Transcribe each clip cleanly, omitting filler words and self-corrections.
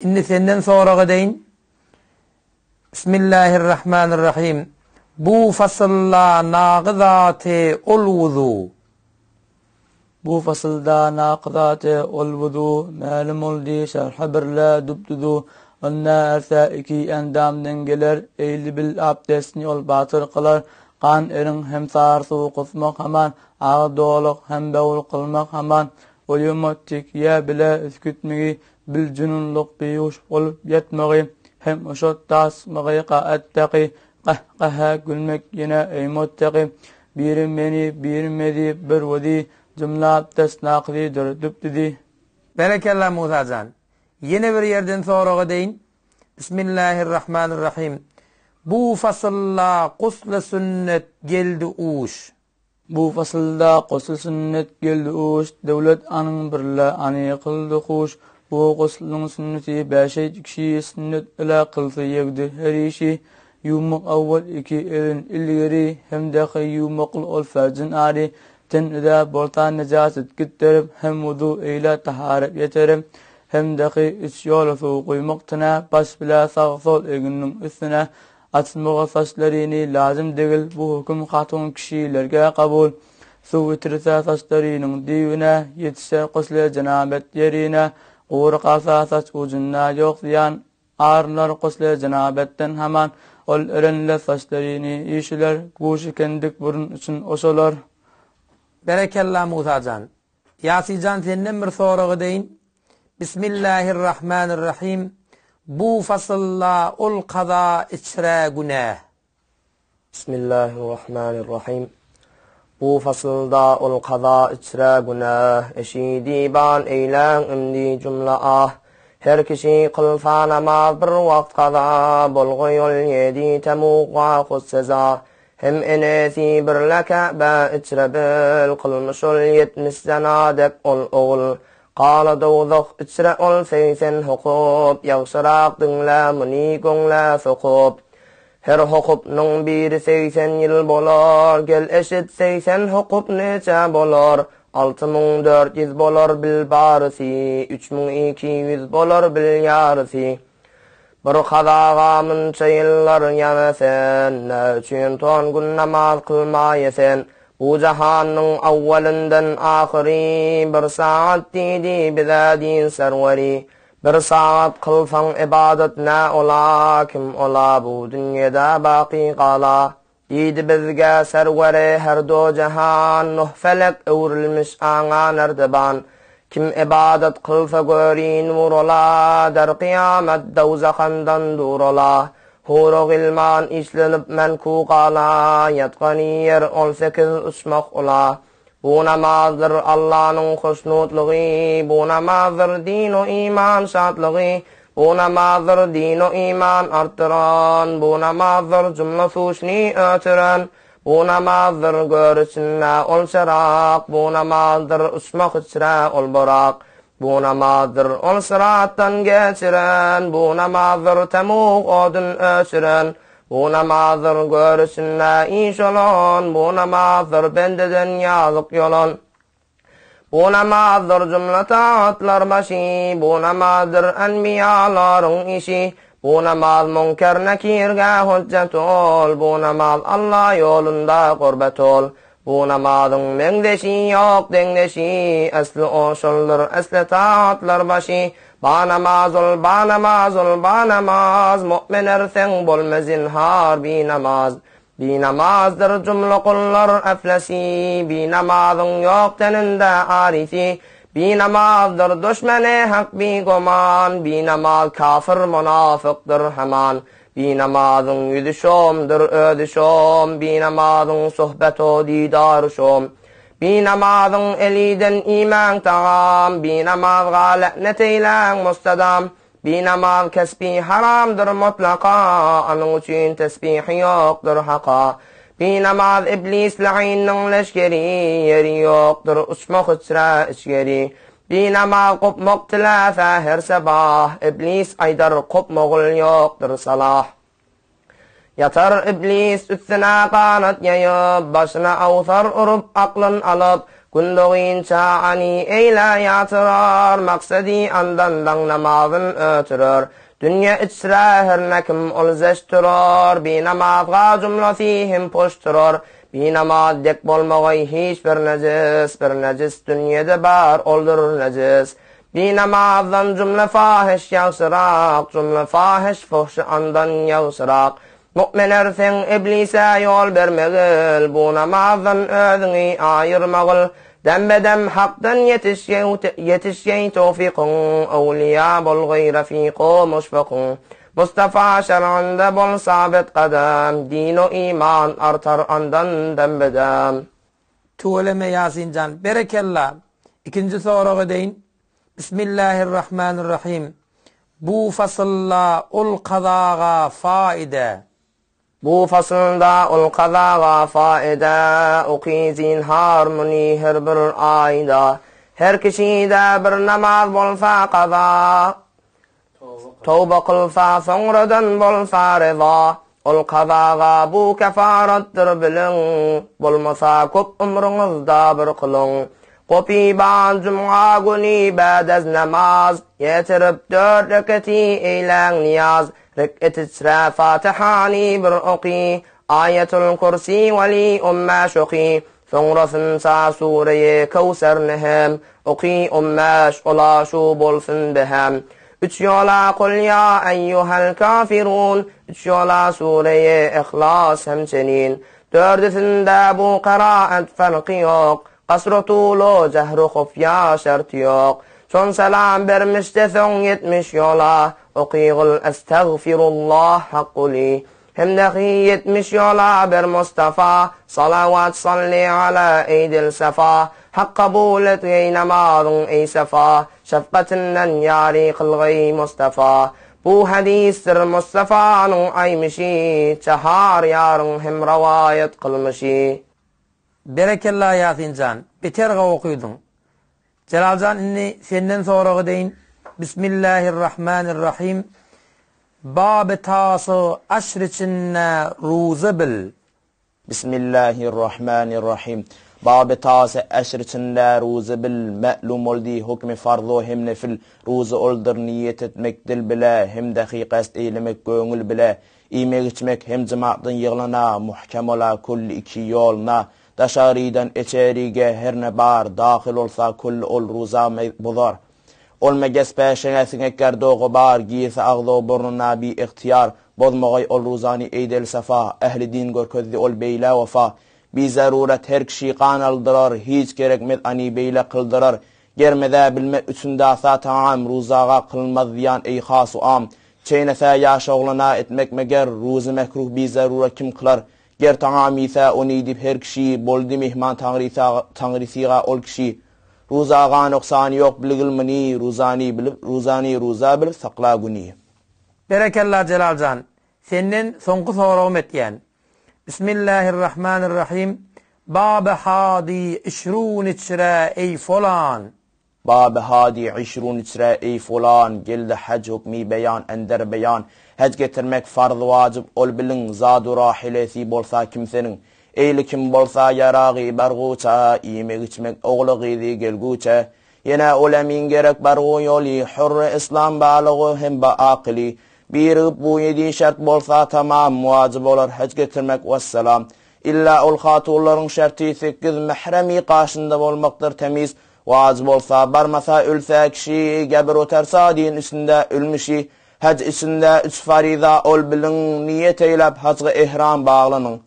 Inni senden sonra deyin. Bismillahirrahmanirrahim. Bu fasılla naqzati olvudu. Bu fasılda naqzati olvudu. Malum oldi şerh birla dubdudu. Anna ersaiki endamdan geler. Eyli bil abdestni ol batır kılar. Kan erin hem sarsu kusmak haman. Ağı doğuluk hem bevul kılmak haman. Oyumattik ya bile üskütmegi. Bil cünunluk biyuş olup yetmegi. Hem uşot tasmagi qa'attaqi. Qahqaha gülmek yine eymottaqi. Birim beni birimedi bir vadi. Cümle abdest naqlidir düptidi. Berekallah Musacan. Yine bir yerden sonra deyin. Bismillahirrahmanirrahim. Bu fasılla qusl sünnet geldi uş. Bu fasılda qusl sünnet geldi uş. Devlet anın birle anı qıldı huş. Bu quslun sünneti 5 kişi sünnet ila qılsa yegdi her işi. Yumaq awval 2 elin ilgiri hem de yumaqul ol fazın ari. Ten ida boltan necaset gittirip hem vudu ila taharet yeterim. Hem de üç yol su qoymoqtına baş bila sağ sol eginin üstüne atmağa saçlarını lazım değil. Bu hüküm hatun kişilerge kabul. Su vitirse saçlarının divine yetişer qusle cenabet yerine. Uğur qasa saç ucunna yok ziyan. Ağrılar qusle cenabetten hemen. Ol erenle saçlarını işiler. Kuşu kendik burun için oşolar. Berekallah Musacan. Yasican senden bir soruğa deyin. Bismillahirrahmanirrahim. Bu fasılla ol qada içre günah. Bismillahirrahmanirrahim. Bu fasılda ol qada içre günah. Eşidi ban eylen imdi cümle ah. Her kişi kılsa namaz bir vakt qada. Bolgu yol yedi temuqa kusseza. Hem enesi birle Ka'be içre bil. Kılmış ol 70 senadek ol oğul. Qala dawdaq içre ol 80 hukup. Yağşırak dinle muni gongle sokup. Her hukupnun biri 80 yıl bolar. Gel eşit 80 hukup neçe bolar. 6400 bolar bil barisi. 3200 bolar bil yarisi. Bir qadağa mınça yıllar yemesen. Ne üçün ton gün namaz kılmayesen. Bu cahannın avvalinden ahiri. Bir saat dedi bizadin serveri. Bir saat kılsan ibadet ne ola. Kim ola bu dünyada baqi qala. Dedi bizge serveri her do cahan. Nuh felek evrilmiş ağa nerdeban. Kim ibadet kılsa görin vur ola. Der kıyamet dawzakandan dur ola. Huru gilman işlenip menku qala. Yatqani yer 18 uçmak ola. Bu namazdır Allah'ın hoşnutluğu. Bu namazdır din o iman şartlığı. Bu namazdır din o iman arttıran. Bu namazdır cümle suçni ötüren. Bu namazdır görüşünle ol şerak. Bu namazdır uçmak içre ol borak. Bu namazdır ol sırattan geçiren. Bu namazdır temuk odun öşüren. Bu namazdır görüşünle iş olan. Bu namazdır bendeden yazık yolun. Bu namazdır cümle taatlar başı. Bu namazdır enbiyaların işi. Bu namaz münker nekirge hüccet ol. Bu namaz Allah yolunda kurbet ol. Bu namazın mendeşi yok dendeşi. Esli oşuldur esli taatlar başı. Ba namaz ol, ba namaz ol, ba namaz. Mu'min ersen bolme zinhar bi namaz. Bi namazdır cümle kullar eflesi. Bi namazın yok teninde arifi. Bi namazdır düşmene hak bi goman. Bi namaz kafir münafıktır hemen. Bi namazın yüzü şomdur ödü şom. Bi namazın sohbet o didar şom. Bi namazın eliden iman tağam. Bi namaz gâle'net eylen mustadam. Bi namaz kesbi haramdır mutlaka. Anın için tesbih yoktur haka. Bi namaz iblis la'inin leşkeri. Yeri yoktur uçmak içre içgeri. Bi namaz kopmak tilafe her sabah. İblis aydar kopmağul yoktur salah. Yatar iblis üstüne kanat yayıp. Başına avsar urup aklın alıp. Gündoğinça ani eyle yatırar, maksadi andan namazın ötürür. Dünya içre her nekim olzeştirar, bi namazga cümletihim poştirar. Bi namaz dek bolmagay hiç bir necis dünyada bar oldur necis. Bi namazdan cümle fahiş yağsırak, cümle fahiş fuhş andan yağsırak. Mu'minler sen iblise yol vermegil, bu namazdan özünü ayırmagil. Dembedem haktan yetişyen tevfikun, evliya bol gayrafiqo muşfakun. Mustafa şer'anda bol sabit kadam, dino iman artar andan dembedem. Tuğleme Yasincan. Berekallah. İkinci soruğa deyin. Bismillahirrahmanirrahim. Bu fasılla ul qadağa faide. Bu fasılda ul qadağa faide, uqi zinhar muni her bir ayda. Her kişide bir namaz bolsa qada. Tövbe qılsa sonradan bolsa reza. Ul qadağa bu kefarettir bilin. Bolmasa köp umrunuzda bir qılın. Qopiban cuma günü badaz namaz. Yetirip 4 rekati eylen niyaz. Rek'et isra Fatihani bir oqi. Ayetul kursi veli umma şoqi. Sonrasınsa Sure-i Kevser nehem. Oqi ummaş ola şu bolsun behem. 3 yola kul ya eyyuhel kafirun. 3 yola Sure-i İhlas hemçenin. 4'sinde bu qiraat farkı yok. Qasru tulu cehru khufya şart yok. Son selam vermişte son 70 yola. Oqiyul estağfirullah haqquli. Hem de 70 yola bir Mustafa. Salavat salli ala eydil sefa. Hak kabul et ey namazın ey sefa. Şefkatinden yari kılgıy Mustafa. Bu hadistir Mustafa'nın aymışı. Çahar yarın hem rivayet kılmışı. Berekallah Yasincan. Biterge okuydun. Celalcan inni senden soruğa deyin. Bismillahirrahmanirrahim. Bab-ı tası aşr içinne ruza bil. Bismillahirrahmanirrahim. Bab-ı tası aşr içinne ruza bil. Ma'lum oldi hukmi farzu hem nefil. Ruza oldur niyet etmek dil bile. Hem dakikast eylemek göngül bile. İmek içmek hem cemaatın yığlana. Muhkem ola kulli 2 yolna. Daşariden içerige her ne bar. Dahil olsa kulli ol ruza bozar. Olma gespeşine sinekler doğu bar, giyse ağlı burnuna bir ihtiyar, bozmağay ol ruzani eydel safa, ehli din görközdi ol beyla vefa, bir zaruret her kişi kan aldırar, hiç gerekmez ani beyla kıldırar, germede bilme üçünde asa taam, ruzağa kılmaz ziyan ey hasu am, çeynese yaş oğluna etmek meger, ruzu mekruh bir zaruret kim kılar, ger taam ise onu edip her kişi, boldi mihman tanrisiga ol kişi, Ruzağa noksan yok bilgilmini, ruzani ruza bil sakla guni. Berekallah Celalcan. Senden sonku soruğum etken. Bismillahirrahmanirrahim. Bab-ı hadi 20 içre ey falan. Bab-ı hadi 20 içre ey falan. Geldi hac hukmi beyan, ender beyan. Hac getirmek farz vacib ol bilin. Zadu rahilesi bolsa kimsenin. Eyli kim bolsa yaragı barguça, yemek içmek oğlu gidi gelguça. Yine olemin gerek bargu yoli, hurri İslam balığı hem ba akili. Bir bu 7 şart bolsa tamam, muacib olur hac getirmek vesselam. İlla ol hatulların şartı 8 mehremi qaşında olmaktır temiz. Vacib olsa barmasa ölse kişi, gebir otarsa din üstünde ölmüşi. Hac içinde 3 farida ol bilin, niyet eylep hacı ihram bağlanın.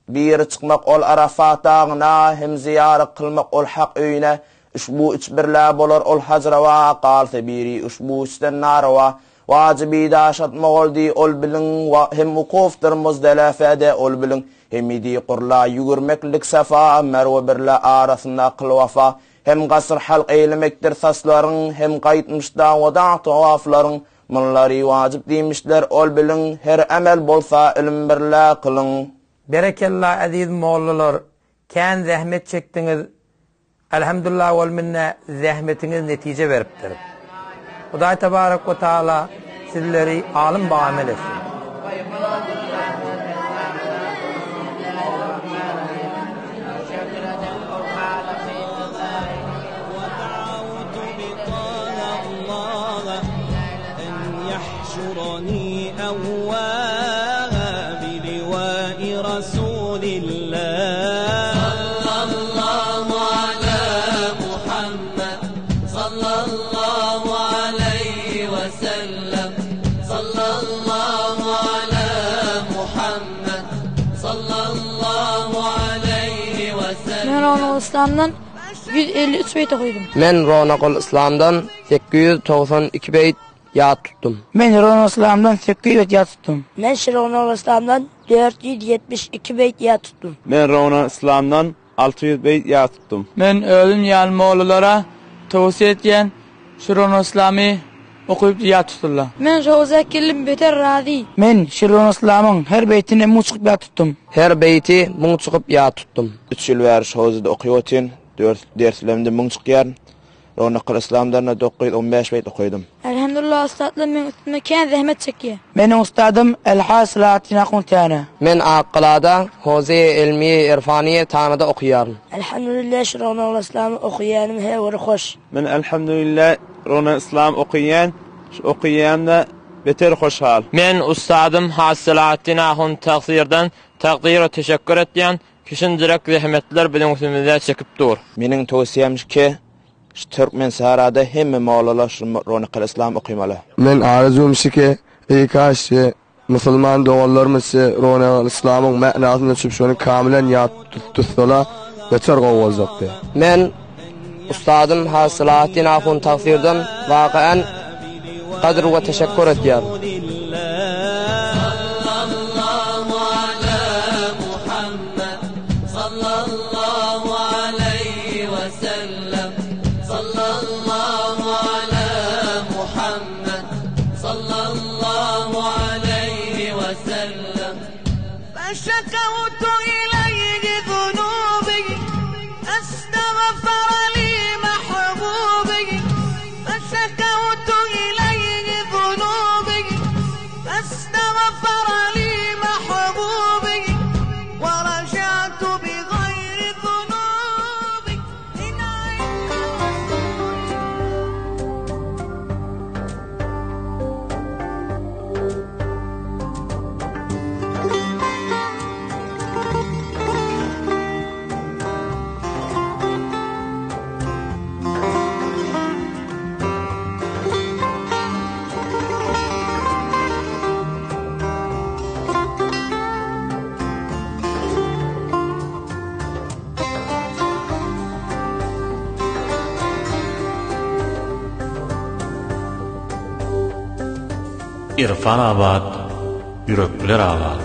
Bir çıkmak ol Arafat dağına, hem ziyaret kılmak ol hak öyüne, uşbu 3 birle bolar ol hacrava, qalsa biri uşbu 3'den narava, vacibi daşatma oldi ol bilin, hem vukuftir Muzdalifede ol bilin, hem idi qurla yugurmeklik safa, merve birle arasında kılvafa, hem qasr halq eylemektir sasların, hem qaytmışda vada tavafların, bunları vacib demişler ol bilin, her amel bolsa ilim birle kılın. Berekallah aziz mollalar. Kan zahmet çektiniz. Elhamdülillah vel minne zahmetiniz netice veriptir. Huday tebarek ve taala sizleri alim bağamel etsin. يحشرني أواه بلواء رسول الله. صلى الله على محمد صلى الله عليه وسلم. صلى الله على محمد صلى الله عليه وسلم. Men Ronaqul İslam'dan 153 beyt okudum. Men Ronaqul İslam'dan 892 beyt yad tuttum. Men Ronaqul İslam'dan 8 beyt yad tuttum. Men Ronaqul İslam'dan 472 beyt yad tuttum. Men Ronaqul İslam'dan 600 beyt yad tuttum. Men özüm ýalmoğlulara towsiýe etýän Ronaqul İslam'y okuyup yad tutullar. Men Rozakillim beter razi. Men Ronaqul İslam'yň her beytini muçyp yad tuttum. Her beyti muň çykyp yad tuttum. 3 ýyl bäri şozyda okuýatyn, 4 derslerimde muň çykýar. Ronaqul İslam'dan 915 beyt okuydum. Elhamdülillah ustadlar men üstüme kän zähmet çekýär. Menin ustadym El-Hasalatin Aquntana. Men Aqqalada Hoze ilmi irfani tanada okuýarym. Elhamdülillah Ronaqul İslam'y okuýanym her bir hoş. Men elhamdülillah Ronaqul İslam okuýanda beter hoşhal. Men ustadym Hasalatin Aqun tagsirden taqdira teşekkür etýän kişin direk zähmetler bilen üstümizde çekip dur. Meniň towsiýem ki Türkmen Sahrada hemme mawlalar Ronaqul İslam okuýmaly. Men arzum şike ýa-da musulman dogallarymyz Ronaqul İslamyň ma'nasyny çyp şonu kamilen ýat tutsalar beter gowazakdy. Men ustadym Hasalatin Aqun tagsirden waqan qadr we teşekkür etýär. فشكوت إليه ذنوبي أستغفر لي محبوبي. فشكوت إليه ذنوبي أستغفر لي محبوبي. ورجعت بغير ذنوبي. İrfan abad, yürekler ağlar.